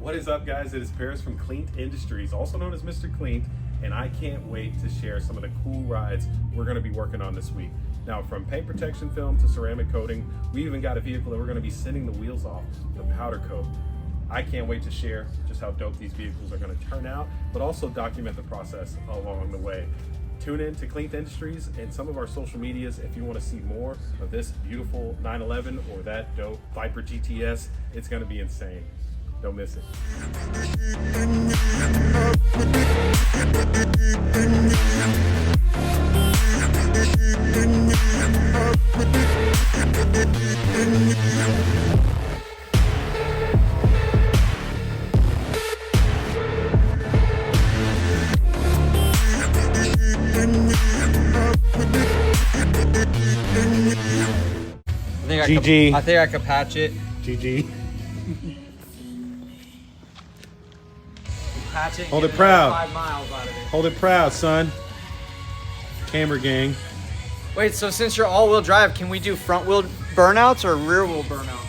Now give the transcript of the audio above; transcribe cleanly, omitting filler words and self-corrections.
What is up, guys? It is Paris from Cleant Industries, also known as Mr. Cleant, and I can't wait to share some of the cool rides we're going to be working on this week. Now, from paint protection film to ceramic coating, we even got a vehicle that we're going to be sending the wheels off, the powder coat. I can't wait to share just how dope these vehicles are going to turn out, but also document the process along the way. Tune in to Cleant Industries and some of our social medias if you want to see more of this beautiful 911 or that dope Viper GTS. It's going to be insane. Don't miss it. I think I could patch it. GG. Patch it. Hold it proud. 5 miles out of it. Hold it proud, son. Camera gang. Wait, so since you're all-wheel drive, can we do front-wheel burnouts or rear-wheel burnouts?